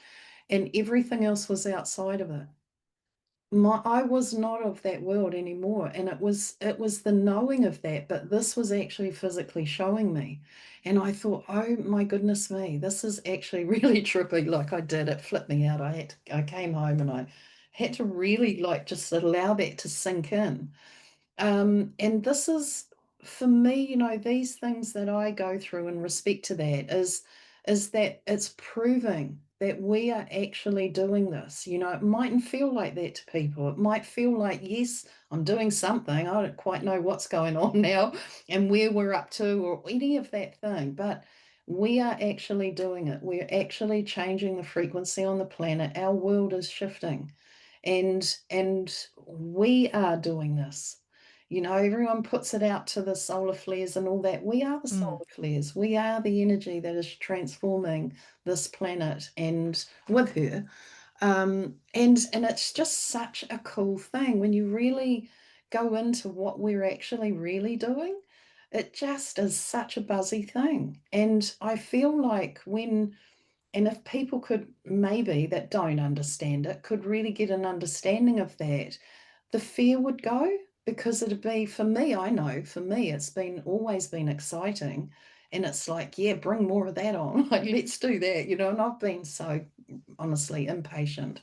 and everything else was outside of it. I was not of that world anymore, and it was the knowing of that, but this was actually physically showing me. And I thought, oh my goodness me, this is actually really trippy. Like, it flipped me out. I came home and I had to really like just allow that to sink in. And this is, for me, these things that I go through in respect to that is that it's proving that we are actually doing this. It mightn't feel like that to people. It might feel like, yes, I'm doing something. I don't quite know what's going on now and where we're up to or any of that thing, but we are actually doing it. We're actually changing the frequency on the planet. Our world is shifting, and we are doing this. Everyone puts it out to the solar flares and all that. We are the Mm. solar flares. We are the energy that is transforming this planet and with her. And it's just such a cool thing when you really go into what we're actually really doing. It just is such a buzzy thing. And I feel like and if people could, maybe that don't understand it, could really get an understanding of that, the fear would go, because it'd be, for me, I know for me, it's been always been exciting. And it's like, yeah, bring more of that on. Like, let's do that, and I've been so honestly impatient.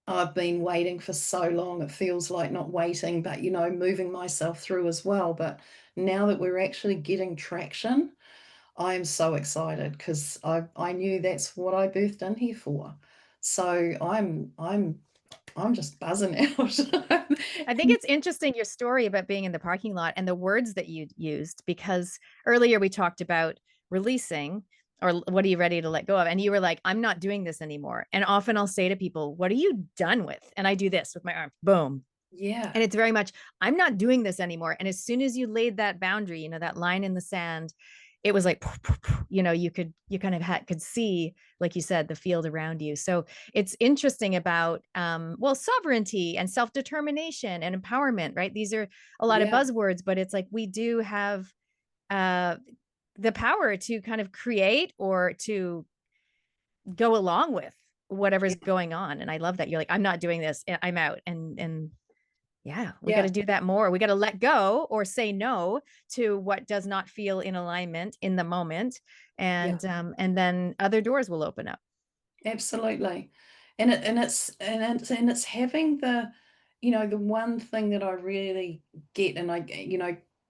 I've been waiting for so long. It feels like not waiting, but moving myself through as well. But now that we're actually getting traction, I am so excited because I knew that's what I birthed in here for. So I'm just buzzing out. I think it's interesting your story about being in the parking lot and the words that you used, because earlier we talked about releasing, or what are you ready to let go of? And you were like, I'm not doing this anymore. And often I'll say to people, what are you done with? And I do this with my arm, boom. Yeah, And it's very much, I'm not doing this anymore. And as soon as you laid that boundary, that line in the sand, it was like, you kind of could see, like you said, the field around you. So it's interesting about, well, sovereignty and self-determination and empowerment, right? These are a lot of yeah, buzzwords, but it's like we do have uh, the power to kind of create or to go along with whatever's yeah, going on. And I love that you're like, I'm not doing this. I'm out. And yeah, we got yeah, to do that more. We got to let go or say no to what does not feel in alignment in the moment, yeah. and then other doors will open up. Absolutely. And it's having the one thing that I really get, and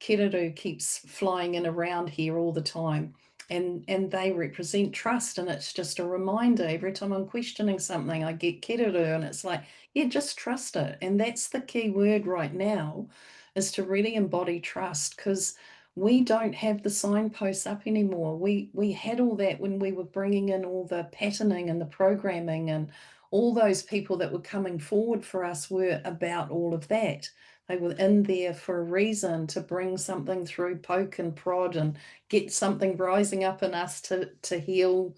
Kiriru keeps flying in around here all the time, and they represent trust, and it's just a reminder every time I'm questioning something, I get Kiriru, and it's like, yeah, just trust it. And that's the key word right now, is to really embody trust, because we don't have the signposts up anymore. We had all that when we were bringing in all the patterning and the programming, and all those people that were coming forward for us were about all of that. They were in there for a reason, to bring something through, poke and prod, and get something rising up in us to heal,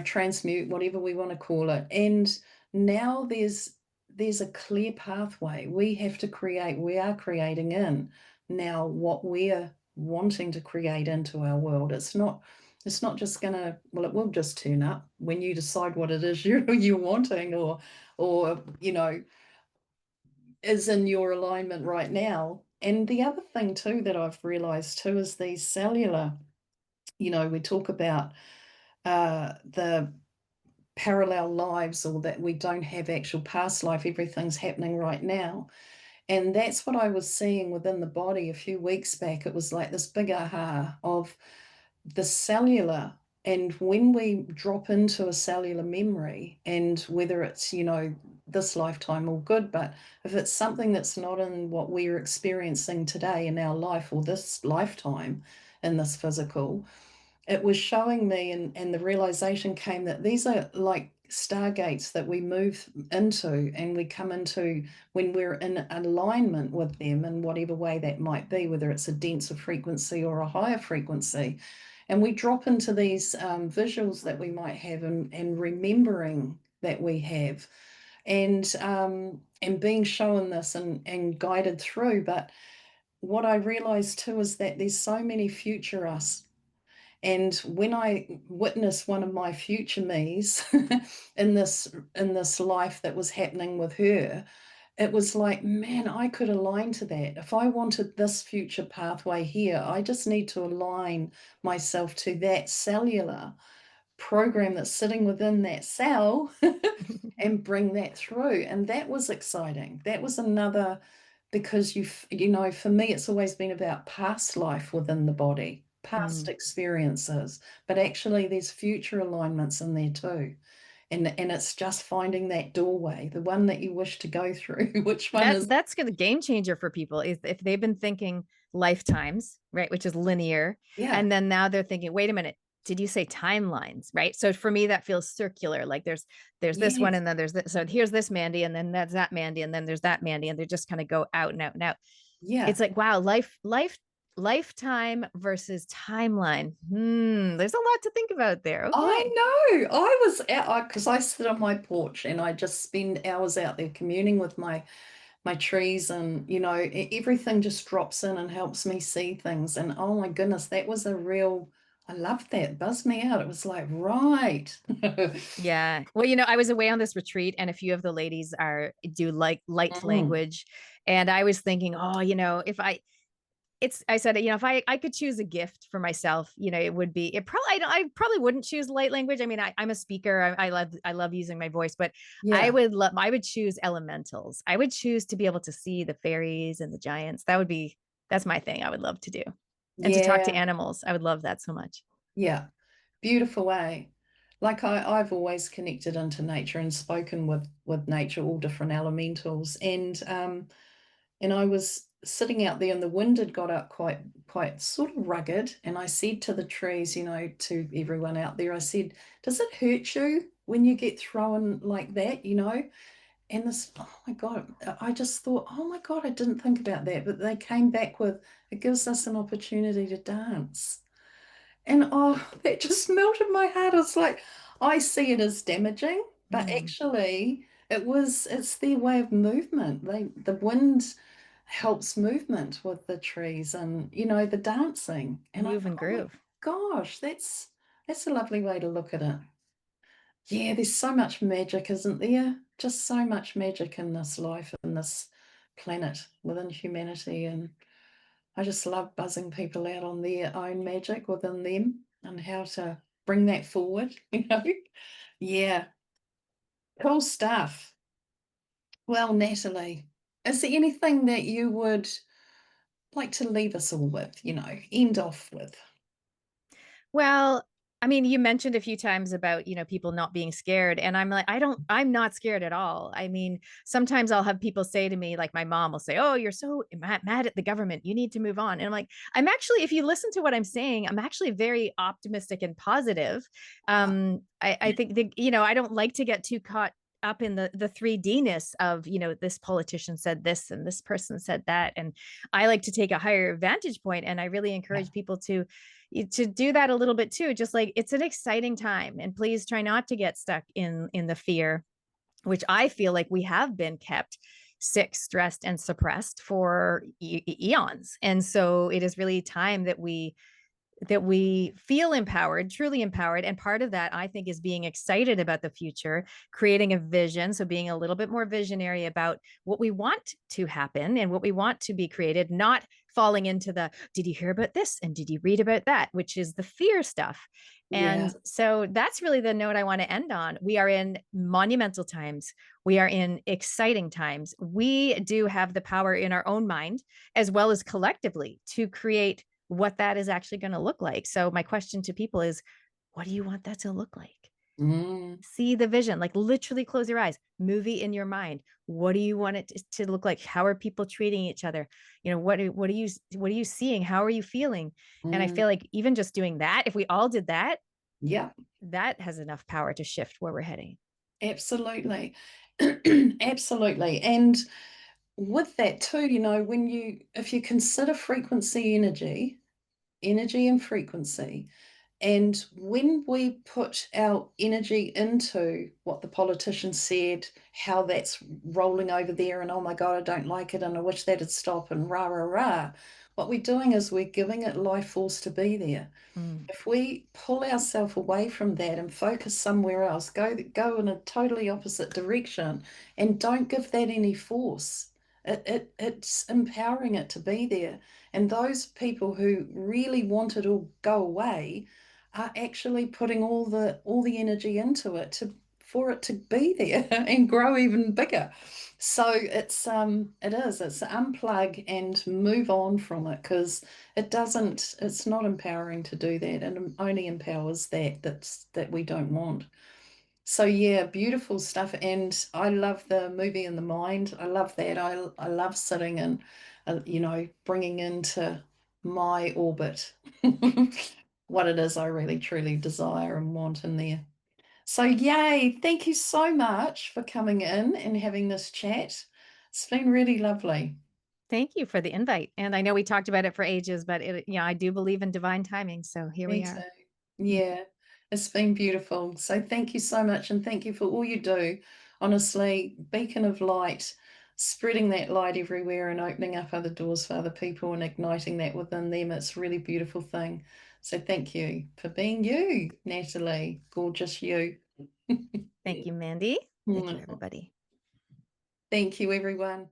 transmute, whatever we want to call it. And now there's a clear pathway we have to create. We are creating in now what we're wanting to create into our world. It's not just gonna, well, it will just turn up when you decide what it is you're wanting, or is in your alignment right now. And the other thing too that I've realized too is these cellular, we talk about the parallel lives, or that we don't have actual past life, everything's happening right now. And that's what I was seeing within the body a few weeks back. It was like this big aha of the cellular. And when we drop into a cellular memory, and whether it's, this lifetime or good, but if it's something that's not in what we're experiencing today in our life or this lifetime in this physical, it was showing me, and the realization came that these are like stargates that we move into and we come into when we're in alignment with them in whatever way that might be, whether it's a denser frequency or a higher frequency. And we drop into these visuals that we might have, and remembering that we have, and being shown this and guided through. But what I realized too is that there's so many future us, and when I witnessed one of my future me's in this life that was happening with her, it was like, man, I could align to that. If I wanted this future pathway here, I just need to align myself to that cellular program that's sitting within that cell and bring that through. And that was exciting. That was another, because for me, it's always been about past life within the body, past Mm. experiences, but actually there's future alignments in there too. And it's just finding that doorway, the one that you wish to go through. Which one is? That's gonna game changer for people is if they've been thinking lifetimes, right, which is linear, Yeah. and then now they're thinking, wait a minute, did you say timelines, right? So for me, that feels circular. Like there's this one, Yes. and then there's this. So here's this Mandy, and then that's that Mandy, and then there's that Mandy, and they just kind of go out and out and out. Yeah. It's like, wow, lifetime versus timeline. There's a lot to think about there. I Okay. know. I was out because I sit on my porch and I just spend hours out there communing with my trees, and everything just drops in and helps me see things. And oh my goodness, that was a real, I loved that, buzzed me out. It was like, right. Yeah. Well, I was away on this retreat and a few of the ladies do like light Mm, language. And I was thinking, oh, if I said, if I could choose a gift for myself, it would be, I probably wouldn't choose light language. I mean, I'm a speaker. I love using my voice, but yeah. I would choose elementals. I would choose to be able to see the fairies and the giants. That's my thing. I would love to do. And to talk to Yeah. animals. I would love that so much. Yeah. Beautiful way. Like I've always connected into nature and spoken with nature, all different elementals. And I was sitting out there, and the wind had got up quite sort of rugged. And I said to the trees, to everyone out there, I said, does it hurt you when you get thrown like that? And this, oh my God, I just thought, oh my God, I didn't think about that. But they came back with, it gives us an opportunity to dance. And oh, that just melted my heart. It's like, I see it as damaging, but Mm. actually it's their way of movement. The wind helps movement with the trees, and the dancing. And I Move thought, and oh my groove. gosh, that's a lovely way to look at it. Yeah, there's so much magic, isn't there? Just so much magic in this life, in this planet, within humanity. And I just love buzzing people out on their own magic within them and how to bring that forward. Yeah, cool stuff. Well, Natalie, is there anything that you would like to leave us all with, end off with? Well, I mean, you mentioned a few times about, people not being scared. And I'm like, I'm not scared at all. I mean, sometimes I'll have people say to me, like my mom will say, oh, you're so mad at the government. You need to move on. And I'm like, I'm actually, if you listen to what I'm saying, I'm actually very optimistic and positive. Ah, I think I don't like to get too caught up in the 3D-ness of, this politician said this and this person said that. And I like to take a higher vantage point. And I really yeah, encourage people to do that a little bit too. Just like it's an exciting time, and please try not to get stuck in the fear, which I feel like we have been kept sick, stressed, and suppressed for eons. And so it is really time that we feel empowered, truly empowered. And part of that, I think, is being excited about the future, creating a vision. So being a little bit more visionary about what we want to happen and what we want to be created, not falling into the, did you hear about this? And did you read about that? Which is the fear stuff. yeah, And so that's really the note I want to end on. We are in monumental times. We are in exciting times. We do have the power in our own mind, as well as collectively, to create what that is actually going to look like. So my question to people is, what do you want that to look like? Mm, See the vision, like literally close your eyes, movie in your mind. What do you want it to look like? How are people treating each other? You know, what are you seeing? How are you feeling? And I mm, feel like even just doing that, if we all did that, yeah, that has enough power to shift where we're heading. absolutely. Absolutely. And with that too, if you consider frequency energy, energy and frequency, and when we put our energy into what the politician said, how that's rolling over there, and oh my God, I don't like it, and I wish that'd stop, and rah, rah, rah, what we're doing is we're giving it life force to be there. Mm, If we pull ourselves away from that and focus somewhere else, go in a totally opposite direction, and don't give that any force. It's empowering it to be there. And those people who really want it to go away are actually putting all the energy into it to for it to be there and grow even bigger. So it's unplug and move on from it, because it's not empowering to do that, and it only empowers that we don't want. So yeah, beautiful stuff. And I love the movie in the mind. I love that. I love sitting and bringing into my orbit what it is I really truly desire and want in there. So yay, thank you so much for coming in and having this chat. It's been really lovely. thank you for the invite. And I know we talked about it for ages, but I do believe in divine timing. So here Me we too. are. Yeah, it's been beautiful. So thank you so much, and thank you for all you do. Honestly, beacon of light, spreading that light everywhere and opening up other doors for other people and igniting that within them. It's a really beautiful thing. So thank you for being you, Natalie. Gorgeous you. Thank you, Mandy. Thank you, everybody. Thank you, everyone.